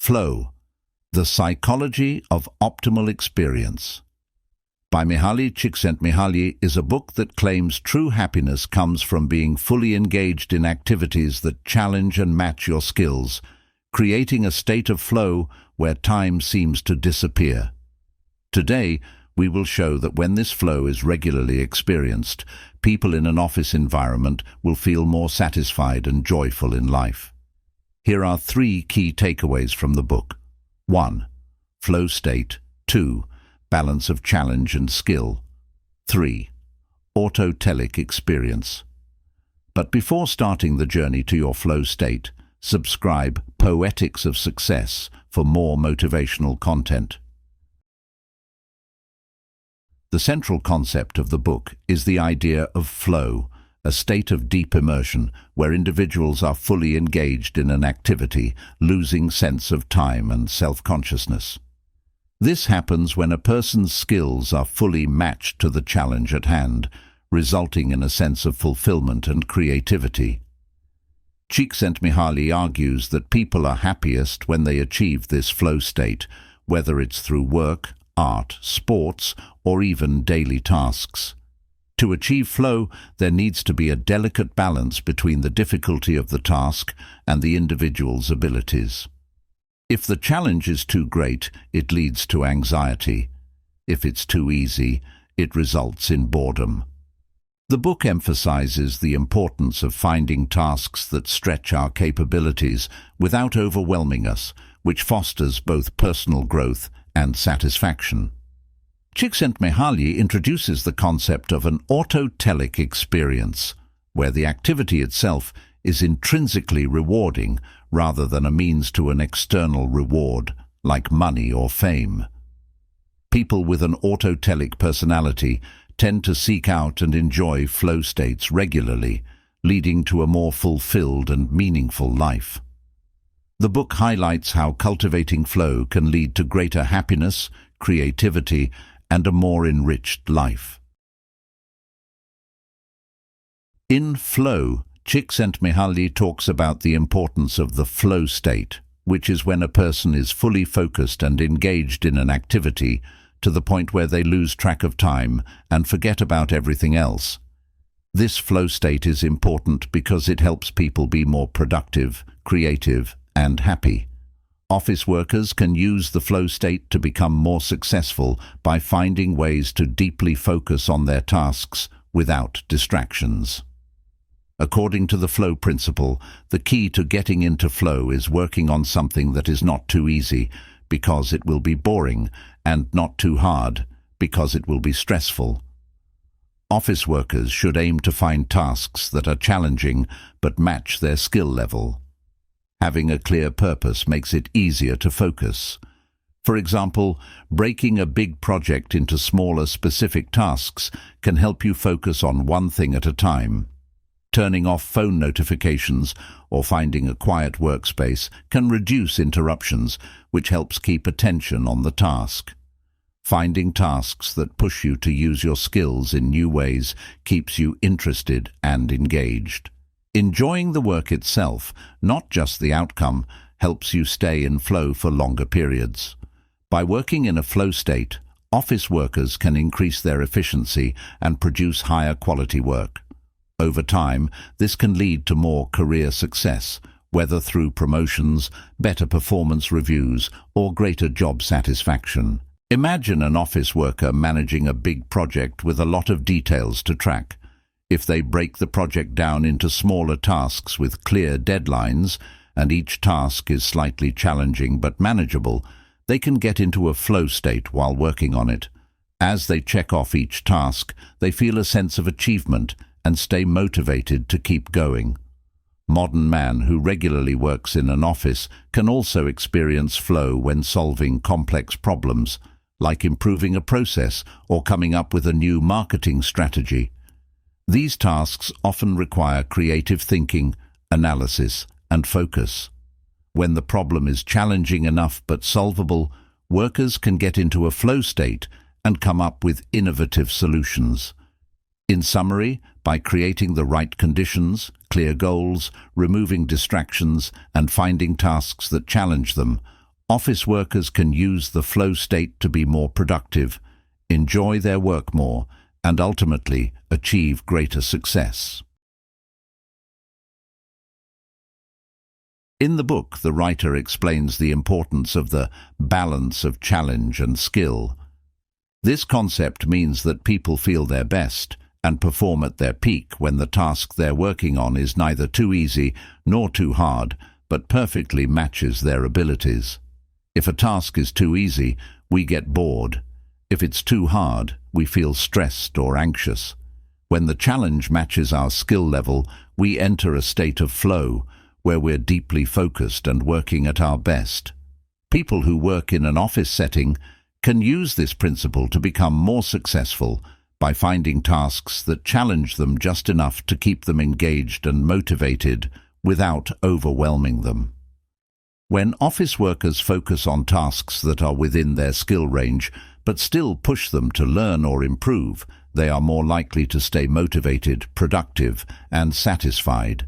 Flow, The Psychology of Optimal Experience by Mihaly Csikszentmihalyi is a book that claims true happiness comes from being fully engaged in activities that challenge and match your skills, creating a state of flow where time seems to disappear. Today, we will show that when this flow is regularly experienced, people in an office environment will feel more satisfied and joyful in life. Here are 3 key takeaways from the book. 1. Flow state. 2. Balance of challenge and skill. 3. Autotelic Experience. But before starting the journey to your flow state, subscribe Poetics of Success for more motivational content. The central concept of the book is the idea of flow, a state of deep immersion where individuals are fully engaged in an activity, losing sense of time and self-consciousness. This happens when a person's skills are fully matched to the challenge at hand, resulting in a sense of fulfillment and creativity. Csikszentmihalyi argues that people are happiest when they achieve this flow state, whether it's through work, art, sports, or even daily tasks. To achieve flow, there needs to be a delicate balance between the difficulty of the task and the individual's abilities. If the challenge is too great, it leads to anxiety. If it's too easy, it results in boredom. The book emphasizes the importance of finding tasks that stretch our capabilities without overwhelming us, which fosters both personal growth and satisfaction. Csikszentmihalyi introduces the concept of an autotelic experience, where the activity itself is intrinsically rewarding rather than a means to an external reward, like money or fame. People with an autotelic personality tend to seek out and enjoy flow states regularly, leading to a more fulfilled and meaningful life. The book highlights how cultivating flow can lead to greater happiness, creativity, and a more enriched life. In Flow, Csikszentmihalyi talks about the importance of the flow state, which is when a person is fully focused and engaged in an activity to the point where they lose track of time and forget about everything else. This flow state is important because it helps people be more productive, creative, and happy. Office workers can use the flow state to become more successful by finding ways to deeply focus on their tasks without distractions. According to the flow principle, the key to getting into flow is working on something that is not too easy, because it will be boring, and not too hard, because it will be stressful. Office workers should aim to find tasks that are challenging but match their skill level. Having a clear purpose makes it easier to focus. For example, breaking a big project into smaller specific tasks can help you focus on one thing at a time. Turning off phone notifications or finding a quiet workspace can reduce interruptions, which helps keep attention on the task. Finding tasks that push you to use your skills in new ways keeps you interested and engaged. Enjoying the work itself, not just the outcome, helps you stay in flow for longer periods. By working in a flow state, office workers can increase their efficiency and produce higher quality work. Over time, this can lead to more career success, whether through promotions, better performance reviews, or greater job satisfaction. Imagine an office worker managing a big project with a lot of details to track. If they break the project down into smaller tasks with clear deadlines, and each task is slightly challenging but manageable, they can get into a flow state while working on it. As they check off each task, they feel a sense of achievement and stay motivated to keep going. Modern man who regularly works in an office can also experience flow when solving complex problems, like improving a process or coming up with a new marketing strategy. These tasks often require creative thinking, analysis, and focus. When the problem is challenging enough but solvable, workers can get into a flow state and come up with innovative solutions. In summary, by creating the right conditions, clear goals, removing distractions, and finding tasks that challenge them, Office workers can use the flow state to be more productive, enjoy their work more, and ultimately achieve greater success. In the book, the writer explains the importance of the balance of challenge and skill. This concept means that people feel their best and perform at their peak when the task they're working on is neither too easy nor too hard, but perfectly matches their abilities. If a task is too easy, we get bored. If it's too hard, we feel stressed or anxious. When the challenge matches our skill level, we enter a state of flow, where we're deeply focused and working at our best. People who work in an office setting can use this principle to become more successful by finding tasks that challenge them just enough to keep them engaged and motivated without overwhelming them. When office workers focus on tasks that are within their skill range, but still push them to learn or improve, they are more likely to stay motivated, productive, and satisfied.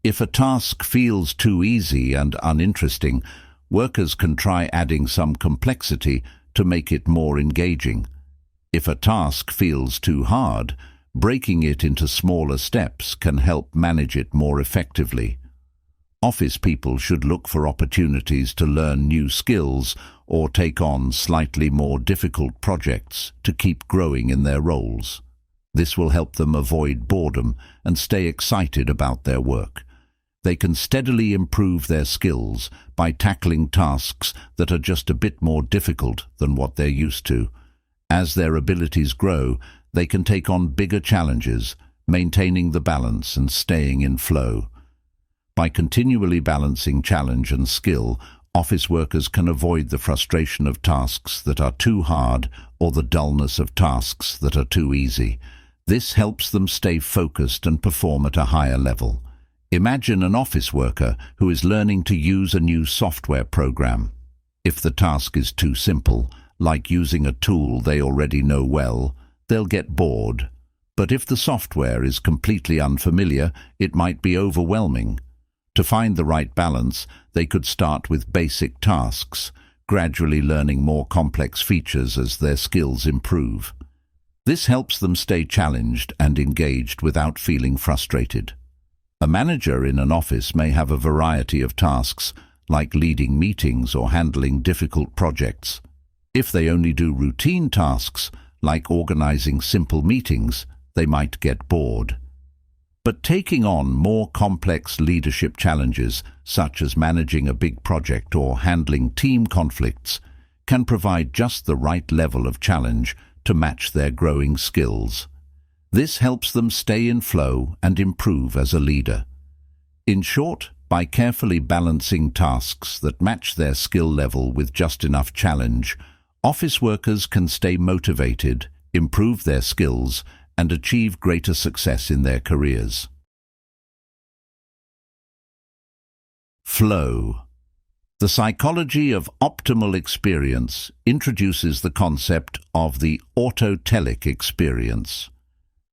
If a task feels too easy and uninteresting, workers can try adding some complexity to make it more engaging. If a task feels too hard, breaking it into smaller steps can help manage it more effectively. Office people should look for opportunities to learn new skills or take on slightly more difficult projects to keep growing in their roles. This will help them avoid boredom and stay excited about their work. They can steadily improve their skills by tackling tasks that are just a bit more difficult than what they're used to. As their abilities grow, they can take on bigger challenges, maintaining the balance and staying in flow. By continually balancing challenge and skill, office workers can avoid the frustration of tasks that are too hard or the dullness of tasks that are too easy. This helps them stay focused and perform at a higher level. Imagine an office worker who is learning to use a new software program. If the task is too simple, like using a tool they already know well, they'll get bored. But if the software is completely unfamiliar, it might be overwhelming. To find the right balance, they could start with basic tasks, gradually learning more complex features as their skills improve. This helps them stay challenged and engaged without feeling frustrated. A manager in an office may have a variety of tasks, like leading meetings or handling difficult projects. If they only do routine tasks, like organizing simple meetings, they might get bored. But taking on more complex leadership challenges, such as managing a big project or handling team conflicts, can provide just the right level of challenge to match their growing skills. This helps them stay in flow and improve as a leader. In short, by carefully balancing tasks that match their skill level with just enough challenge, office workers can stay motivated, improve their skills, and achieve greater success in their careers. Flow. The psychology of optimal experience introduces the concept of the Autotelic Experience.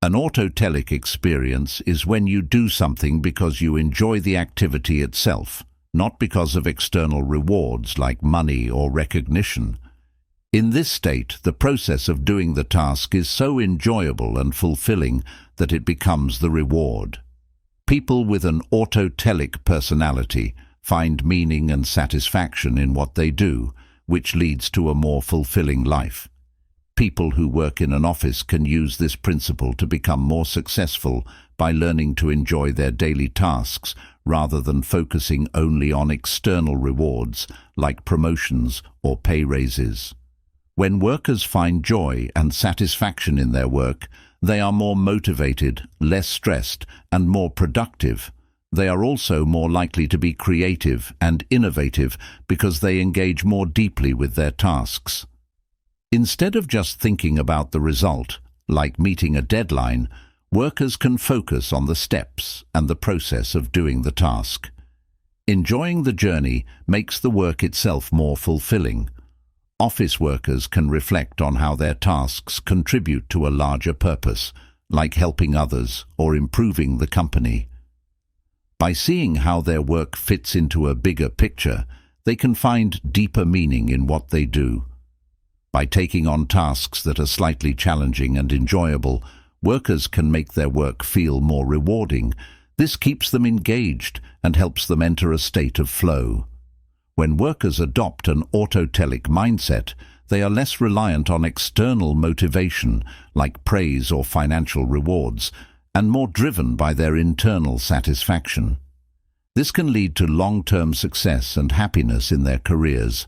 An autotelic experience is when you do something because you enjoy the activity itself, not because of external rewards like money or recognition. In this state, the process of doing the task is so enjoyable and fulfilling that it becomes the reward. People with an autotelic personality find meaning and satisfaction in what they do, which leads to a more fulfilling life. People who work in an office can use this principle to become more successful by learning to enjoy their daily tasks rather than focusing only on external rewards like promotions or pay raises. When workers find joy and satisfaction in their work, they are more motivated, less stressed, and more productive. They are also more likely to be creative and innovative because they engage more deeply with their tasks. Instead of just thinking about the result, like meeting a deadline, workers can focus on the steps and the process of doing the task. Enjoying the journey makes the work itself more fulfilling. Office workers can reflect on how their tasks contribute to a larger purpose, like helping others or improving the company. By seeing how their work fits into a bigger picture, they can find deeper meaning in what they do. By taking on tasks that are slightly challenging and enjoyable, workers can make their work feel more rewarding. This keeps them engaged and helps them enter a state of flow. When workers adopt an autotelic mindset, they are less reliant on external motivation, like praise or financial rewards, and more driven by their internal satisfaction. This can lead to long-term success and happiness in their careers.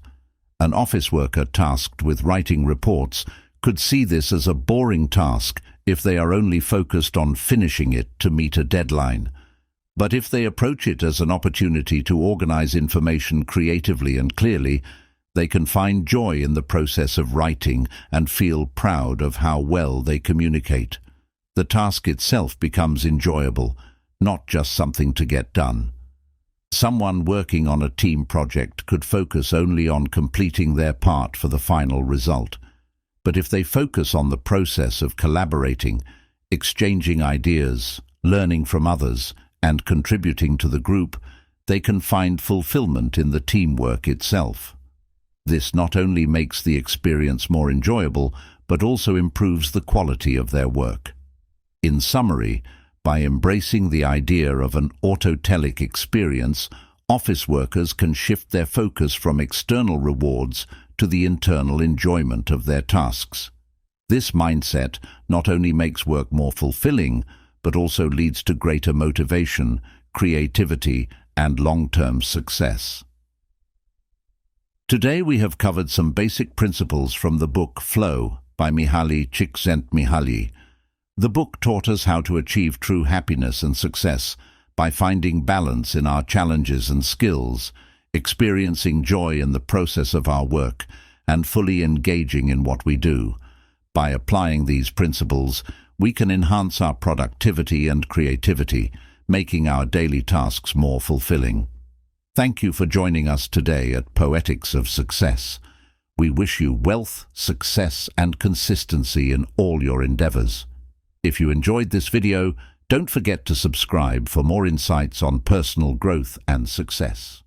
An office worker tasked with writing reports could see this as a boring task if they are only focused on finishing it to meet a deadline. But if they approach it as an opportunity to organize information creatively and clearly, they can find joy in the process of writing and feel proud of how well they communicate. The task itself becomes enjoyable, not just something to get done. Someone working on a team project could focus only on completing their part for the final result. But if they focus on the process of collaborating, exchanging ideas, learning from others, and contributing to the group, they can find fulfillment in the teamwork itself. This not only makes the experience more enjoyable, but also improves the quality of their work. In summary, by embracing the idea of an autotelic experience, office workers can shift their focus from external rewards to the internal enjoyment of their tasks. This mindset not only makes work more fulfilling, but also leads to greater motivation, creativity, and long-term success. Today we have covered some basic principles from the book Flow by Mihaly Csikszentmihalyi. The book taught us how to achieve true happiness and success by finding balance in our challenges and skills, experiencing joy in the process of our work, and fully engaging in what we do. By applying these principles, we can enhance our productivity and creativity, making our daily tasks more fulfilling. Thank you for joining us today at Poetics of Success. We wish you wealth, success, and consistency in all your endeavors. If you enjoyed this video, don't forget to subscribe for more insights on personal growth and success.